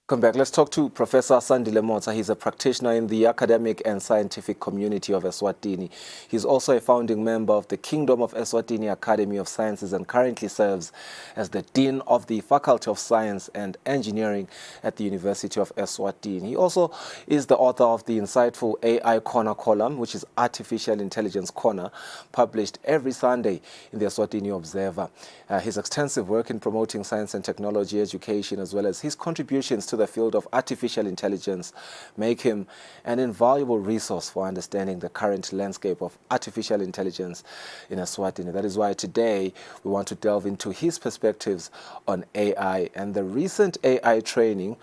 Come back. Let's talk to Professor Sandile Motsa. He's a practitioner in the academic and scientific community of Eswatini. He's also a founding member of the Kingdom of Eswatini Academy of Sciences and currently serves as the Dean of the Faculty of Science and Engineering at the University of Eswatini. He also is the author of the insightful AI Corner column, which is Artificial Intelligence Corner, published every Sunday in the Eswatini Observer. His extensive work in promoting science and technology education, as well as his contributions to the field of artificial intelligence, make him an invaluable resource for understanding the current landscape of artificial intelligence in Eswatini. That is why today we want to delve into his perspectives on AI and the recent AI training,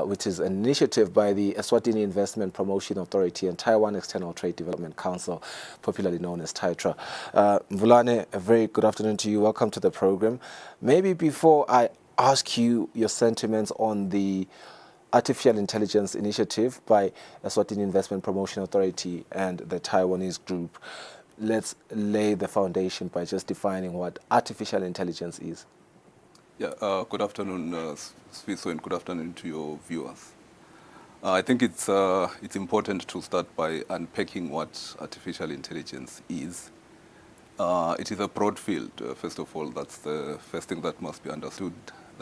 which is an initiative by the Eswatini Investment Promotion Authority and Taiwan External Trade Development Council, popularly known as TITRA. Mvulane, a very good afternoon to you. Welcome to the program. Maybe before I ask you your sentiments on the Artificial Intelligence Initiative by Eswatini Investment Promotion Authority and the Taiwanese group, let's lay the foundation by just defining what artificial intelligence is. Yeah, good afternoon, Sviso, and good afternoon to your viewers. I think it's important to start by unpacking what artificial intelligence is. It is a broad field, first of all. That's the first thing that must be understood,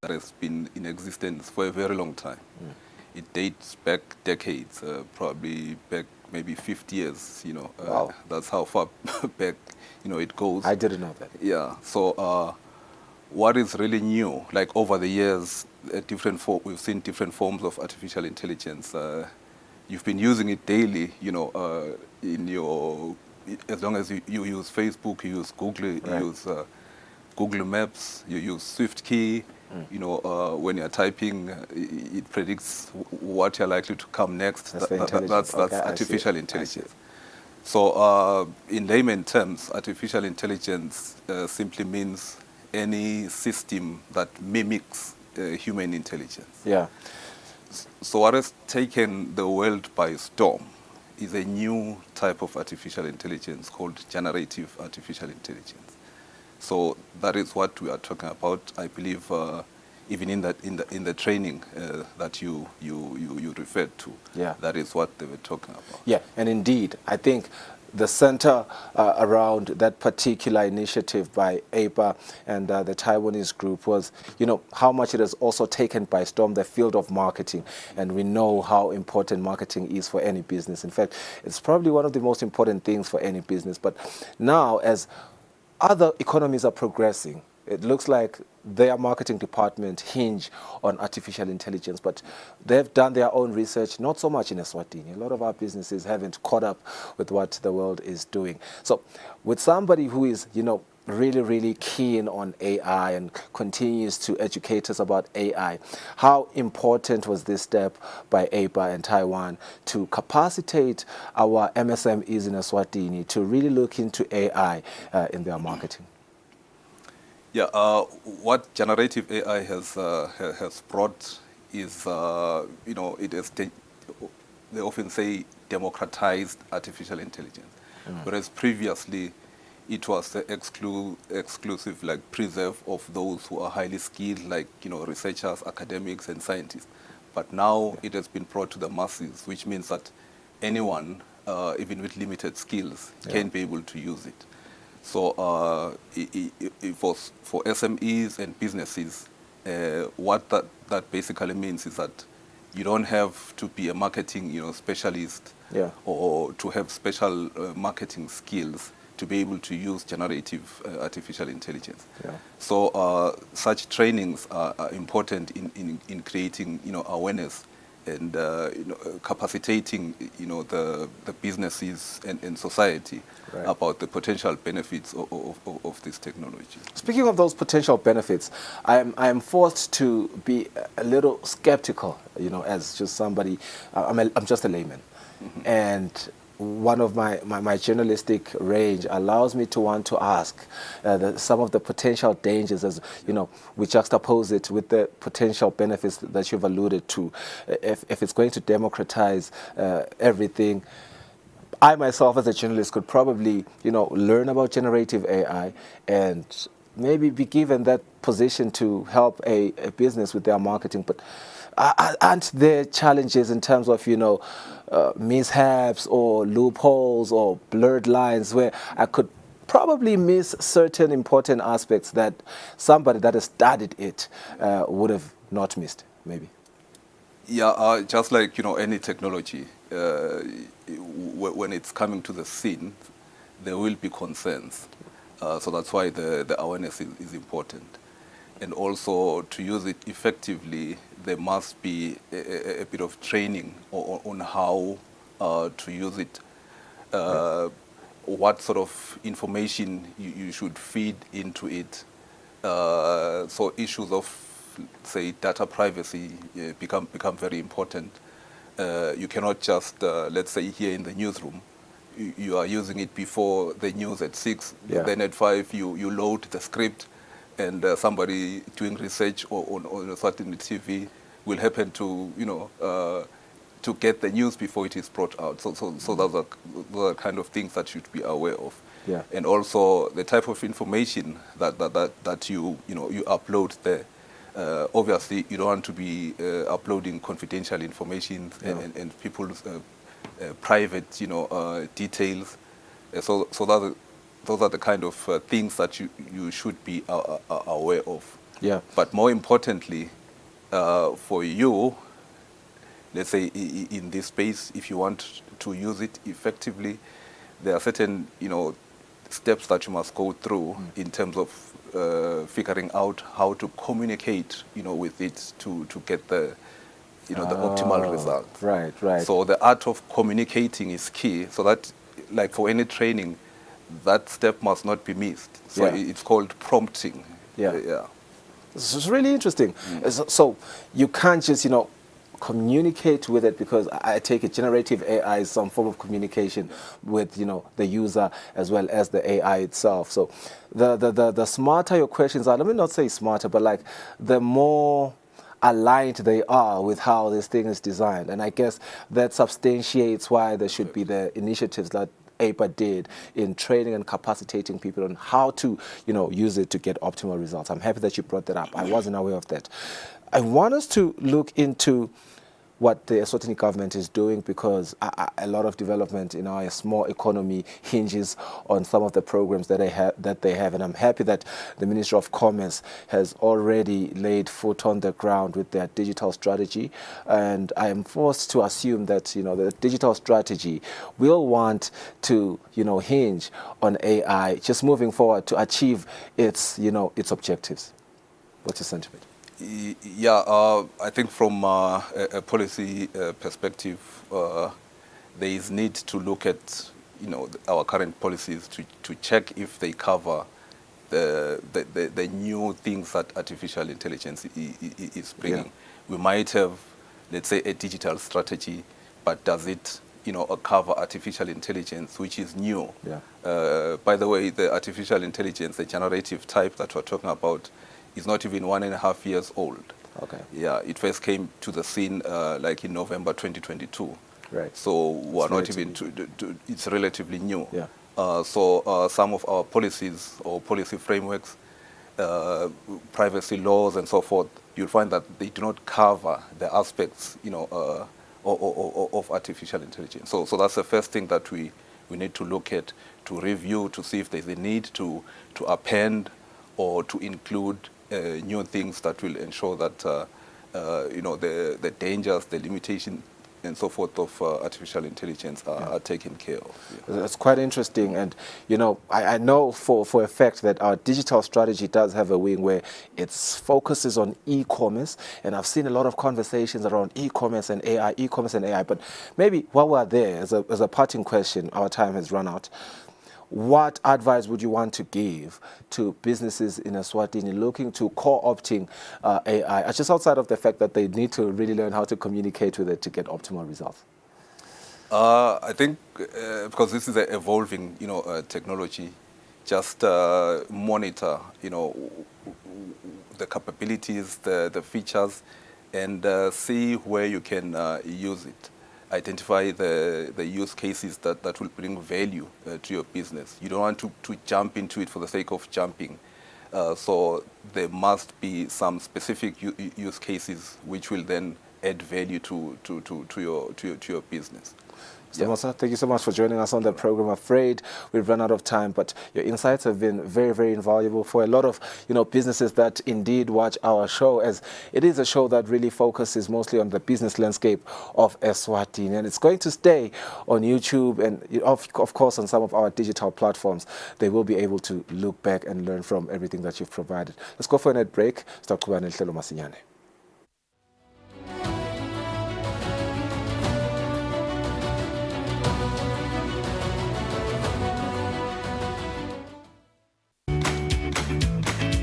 that has been in existence for a very long time. It dates back decades, probably back maybe 50 years, Wow. That's how far back, it goes. I didn't know that. Yeah, so what is really new, like over the years, we've seen different forms of artificial intelligence. You've been using it daily, in your, as long as you use Facebook, you use Google, Right. you use Google Maps, you use SwiftKey. When you're typing, it predicts what you're likely to come next. That's Okay, artificial intelligence. So in layman terms, artificial intelligence simply means any system that mimics human intelligence. Yeah. So what has taken the world by storm is a new type of artificial intelligence called generative artificial intelligence. So that is what we are talking about. I believe even in the training that you referred to, Yeah. that is what they were talking about. Yeah, and indeed, I think the center around that particular initiative by APA and the Taiwanese group was, how much it has also taken by storm the field of marketing. And we know how important marketing is for any business. In fact, it's probably one of the most important things for any business. But now, as other economies are progressing, it looks like their marketing department hinge on artificial intelligence, but they've done their own research, not so much in Eswatini. A lot of our businesses haven't caught up with what the world is doing. So with somebody who is, really, really keen on AI and continues to educate us about AI, how important was this step by APA and Taiwan to capacitate our MSMEs in Eswatini to really look into AI in their marketing? Yeah, what generative AI has brought is, it has, they often say, democratized artificial intelligence. Whereas previously, it was the exclusive, preserve of those who are highly skilled, researchers, academics, and scientists. But now it has been brought to the masses, which means that anyone, even with limited skills, can be able to use it. So for SMEs and businesses, what that basically means is that you don't have to be a marketing specialist or to have special marketing skills to be able to use generative artificial intelligence. Yeah. So such trainings are important in creating awareness and capacitating the businesses and society about the potential benefits of this technology. Speaking of those potential benefits, I am forced to be a little skeptical, as just somebody. I'm just a layman, and one of my journalistic range allows me to want to ask some of the potential dangers, as we juxtapose it with the potential benefits that you've alluded to. If it's going to democratize everything, I myself as a journalist could probably learn about generative AI and maybe be given that position to help a business with their marketing. But aren't there challenges in terms of, mishaps or loopholes or blurred lines where I could probably miss certain important aspects that somebody that has studied it would have not missed, maybe? Yeah, just like any technology, when it's coming to the scene, there will be concerns. So that's why the awareness is important. And also to use it effectively, there must be a bit of training on how to use it, what sort of information you should feed into it. So issues of, say, data privacy become very important. You cannot just, let's say, here in the newsroom, you are using it before the news at 6, Yeah. then at 5 you load the script, and somebody doing research on a certain TV will happen to to get the news before it is brought out. So those are kind of things that you should be aware of. Yeah. And also the type of information that you upload there. Obviously, you don't want to be uploading confidential information and people's private, details. So those are the kind of things that you should be aware of. Yeah. But more importantly, for you, let's say in this space, if you want to use it effectively, there are certain steps that you must go through in terms of figuring out how to communicate with it to get the the optimal result. Right. So the art of communicating is key, so that, like for any training, that step must not be missed. So it's called prompting. Yeah. This is really interesting. So you can't just communicate with it, because I take it generative AI is some form of communication with the user as well as the AI itself. So the smarter your questions are, let me not say smarter, but like the more aligned they are with how this thing is designed. And I guess that substantiates why there should be the initiatives that APA did in training and capacitating people on how to use it to get optimal results. I'm happy that you brought that up. I wasn't aware of that. I want us to look into what the Eswatini government is doing, because a lot of development in our small economy hinges on some of the programs that they have. And I'm happy that the Ministry of Commerce has already laid foot on the ground with their digital strategy. And I am forced to assume that the digital strategy will want to hinge on AI just moving forward to achieve its objectives. What's your sentiment? Yeah, I think from a policy perspective, there is need to look at our current policies to check if they cover the new things that artificial intelligence is bringing. Yeah. We might have, let's say, a digital strategy, but does it cover artificial intelligence, which is new? Yeah. By the way, the artificial intelligence, the generative type that we're talking about, is not even 1.5 years old. Okay. Yeah, it first came to the scene like in November 2022. Right. So we're not even it's relatively new. Yeah. So some of our policies or policy frameworks, privacy laws and so forth, you'll find that they do not cover the aspects of artificial intelligence. So that's the first thing that we need to look at, to review, to see if there's a need to append or to include new things that will ensure that the dangers, the limitation, and so forth of artificial intelligence are taken care of. Yeah. That's quite interesting, and I know for a fact that our digital strategy does have a wing where it focuses on e-commerce, and I've seen a lot of conversations around e-commerce and AI, but maybe while we're there, as a parting question, our time has run out. What advice would you want to give to businesses in Eswatini looking to co-opting AI, just outside of the fact that they need to really learn how to communicate with it to get optimal results? I think because this is an evolving, technology, just monitor, the capabilities, the features, and see where you can use it. Identify the use cases that will bring value to your business. You don't want to jump into it for the sake of jumping. So there must be some specific use cases which will then add value to your business. Mr. Motsa, thank you so much for joining us on the program. Afraid we've run out of time, but your insights have been very, very invaluable for a lot of businesses that indeed watch our show, as it is a show that really focuses mostly on the business landscape of Eswatini, and it's going to stay on YouTube and of course on some of our digital platforms. They will be able to look back and learn from everything that you've provided. Let's go for a net break. Stop Kuba Nelhlelo Masinyane.